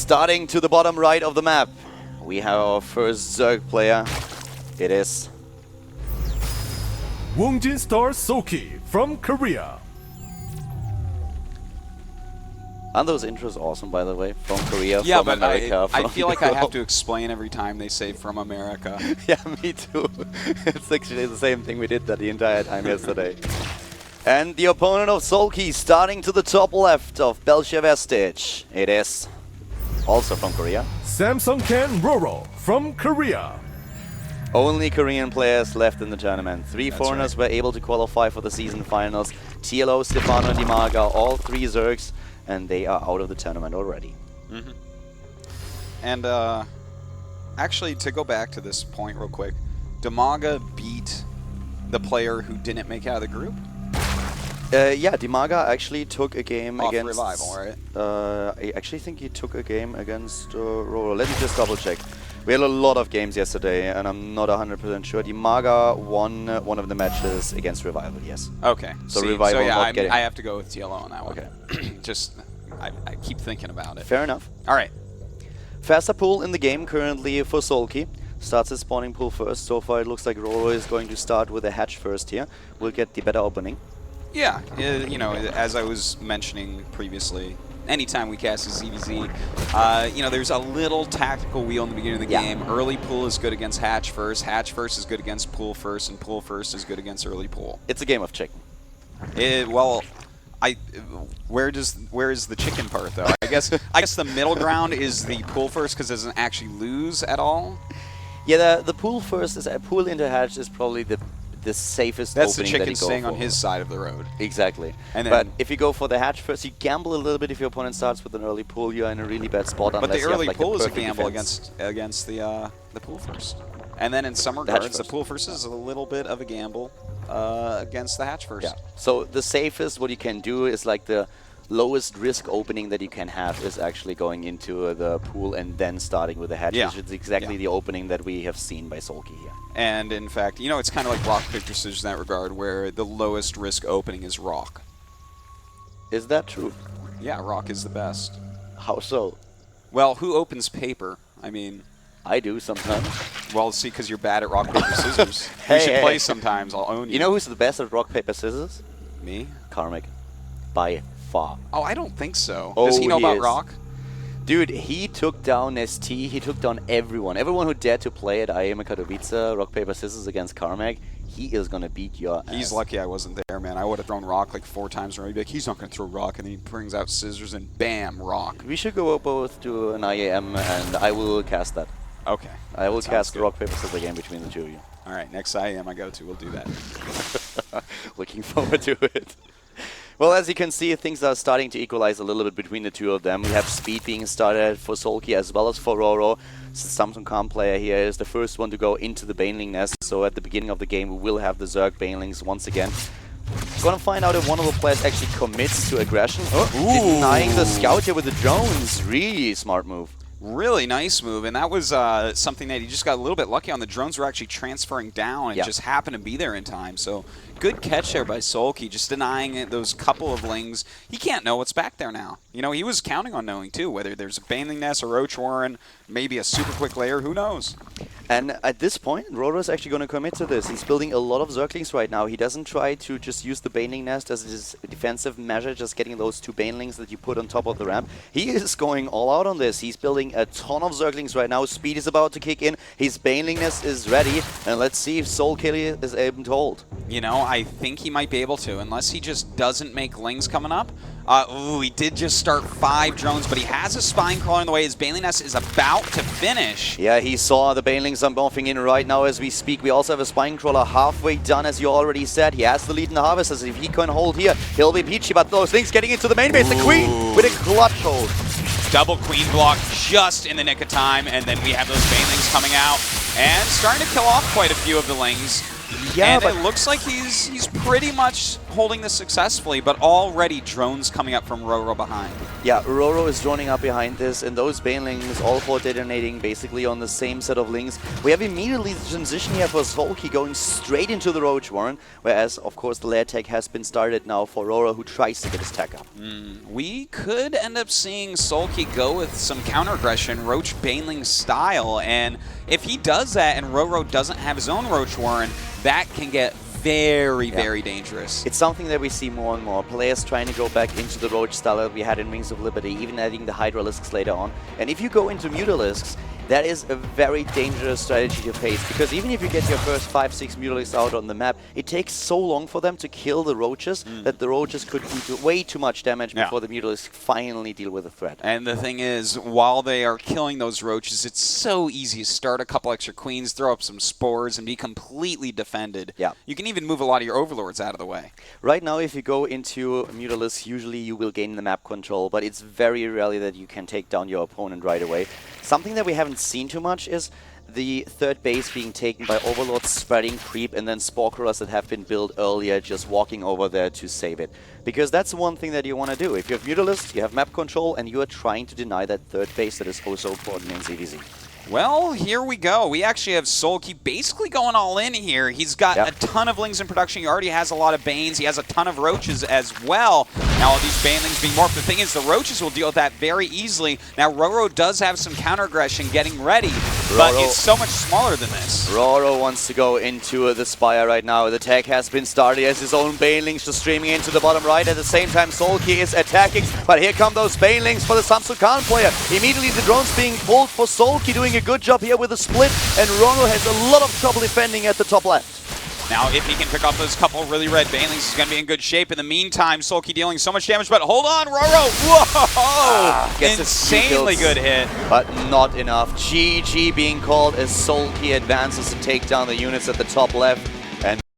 Starting to the bottom right of the map, we have our first Zerg player. It is Wongjin Star Soki from Korea. Aren't those intros awesome, by the way? From Korea, yeah, from but America, I from feel like I Europe. have to explain every time they say from America. Yeah, me too. It's actually the same thing we did that the entire time yesterday. And the opponent of Solki, starting to the top left of Belchevestage. It is also from Korea. Samsung Ken Ro8 from Korea. Only Korean players left in the tournament. Three foreigners were able to qualify for the season finals. TLO, Stefano, and Dimaga, all three Zergs, and they are out of the tournament already. Mm-hmm. And actually, to go back to this point real quick, Dimaga beat the player who didn't make it out of the group? Yeah, Dimaga actually took a game Off against... Revival, right? I actually think he took a game against Ro8. Let me just double check. We had a lot of games yesterday, and I'm not 100% sure. Dimaga won one of the matches against Revival, yes. Okay. So Revival yeah, not getting... I have to go with TLO on that one. Okay. Just, I keep thinking about it. Fair enough. All right. Faster pool in the game currently for Solki. Starts his spawning pool first. So far it looks like Ro8 is going to start with a hatch first here. We'll get the better opening. Yeah, you know, as I was mentioning previously, anytime we cast a ZVZ, you know, there's a little tactical wheel in the beginning of the game. Early pool is good against hatch first is good against pool first, and pool first is good against early pool. It's a game of chicken. Well, where is the chicken part though? I guess the middle ground is the pool first because it doesn't actually lose at all. Yeah, the pool first is pool into hatch is probably the safest That's the opening chicken that you go staying for. on his side of the road. Exactly. And then, but if you go for the hatch first, you gamble a little bit. If your opponent starts with an early pool, you're in a really bad spot. But the early pool is a gamble defense. against the pool first. And then in some regards, the pool first is a little bit of a gamble against the hatch first. Yeah. So the safest what you can do is like the lowest risk opening that you can have is actually going into the pool and then starting with the hatch, which is exactly the opening that we have seen by Solki here. And in fact, you know, it's kind of like rock, paper, scissors in that regard, where the lowest risk opening is rock. Is that true? Yeah, rock is the best. How so? Well, who opens paper? I mean... I do sometimes. Well, see, because you're bad at rock, paper, scissors. Hey, we should play sometimes. I'll own you. You know who's the best at rock, paper, scissors? Me? Karmic. By far. Oh, I don't think so. Oh, Does he know about is. rock? Dude, he took down ST, he took down everyone. Everyone who dared to play at IEM Katowice, rock, paper, scissors against Carmack, he is going to beat your ass. He's lucky I wasn't there, man. I would have thrown rock like 4 times already. He'd be like, he's not going to throw rock, and then he brings out scissors and bam, rock. We should go both to an IEM and I will cast that. Okay. I will cast the rock, paper, scissors game between the two of you. All right, next IEM I go to, we'll do that. Looking forward to it. Well, as you can see, things are starting to equalize a little bit between the two of them. We have speed being started for Solki as well as for Ro8. Samsung Khan player here is the first one to go into the Baneling nest. So at the beginning of the game, we will have the Zerg Banelings once again. Gonna find out if one of the players actually commits to aggression. Oh, denying the scout here with the drones. Really smart move. Really nice move, and that was something that he just got a little bit lucky on. The drones were actually transferring down and just happened to be there in time. So good catch there by Solki, just denying it, those couple of lings. He can't know what's back there now. You know, he was counting on knowing too, whether there's a Baneling Nest, a Roach Warren, maybe a super quick layer, who knows? And at this point, Ro8 is actually going to commit to this. He's building a lot of Zerglings right now. He doesn't try to just use the Baneling Nest as his defensive measure, just getting those 2 Banelings that you put on top of the ramp. He is going all out on this. He's building a ton of Zerglings right now. Speed is about to kick in. His Baneling Nest is ready. And let's see if Solki is able to hold. You know, I think he might be able to, unless he just doesn't make lings coming up. Ooh, he did just start 5 drones, but he has a Spine Crawler in the way. His Baneling Nest is about to finish. Yeah, he saw the Banelings are morphing in right now as we speak. We also have a Spine Crawler halfway done, as you already said. He has the lead in the Harvest, as if he can hold here, he'll be peachy, but those things getting into the main base. The Queen with a clutch hold. Double Queen block just in the nick of time, and then we have those Banelings coming out and starting to kill off quite a few of the lings. Yeah, and but it looks like he's pretty much holding this successfully, but already drones coming up from Ro8 behind. Yeah, Ro8 is droning up behind this, and those banelings all four detonating basically on the same set of links. We have immediately the transition here for Sulky going straight into the Roach Warren, whereas, of course, the lair tech has been started now for Ro8, who tries to get his tech up. We could end up seeing Sulky go with some counter-aggression, Roach Baneling style, and if he does that and Ro8 doesn't have his own Roach Warren, that can get very dangerous. It's something that we see more and more. Players trying to go back into the Roach style that we had in Wings of Liberty, even adding the Hydralisks later on. And if you go into Mutalisks, that is a very dangerous strategy to face, because even if you get your first 5-6 Mutalisks out on the map, it takes so long for them to kill the Roaches that the Roaches could do way too much damage before the Mutalisks finally deal with the threat. And the thing is, while they are killing those Roaches, it's so easy to start a couple extra Queens, throw up some Spores, and be completely defended. Yeah. You can even move a lot of your Overlords out of the way. Right now, if you go into Mutalisk, usually you will gain the map control, but it's very rarely that you can take down your opponent right away. Something that we haven't seen too much is the third base being taken by Overlords spreading creep, and then Spore Crawlers that have been built earlier just walking over there to save it. Because that's one thing that you want to do. If you have Mutalisk, you have map control, and you are trying to deny that third base that is also important in ZVZ. Well, here we go. We actually have Sulky basically going all in here. He's got a ton of Lings in production. He already has a lot of Banes. He has a ton of Roaches as well. Now, all these Banelings being morphed. The thing is, the Roaches will deal with that very easily. Now, Ro8 does have some counter-aggression getting ready, but it's so much smaller than this. Ro8 wants to go into the Spire right now. The tag has been started. He has his own Banelings just streaming into the bottom right. At the same time, Sulky is attacking, but here come those Banelings for the Samsung Khan player. Immediately, the drones being pulled for Sulky, doing a good job here with a split, and Ro8 has a lot of trouble defending at the top left. Now, if he can pick up those couple really red Banelings, he's going to be in good shape. In the meantime, Sulky dealing so much damage, but hold on, Ro8! Whoa! Insanely good hit. But not enough. GG being called as Sulky advances to take down the units at the top left.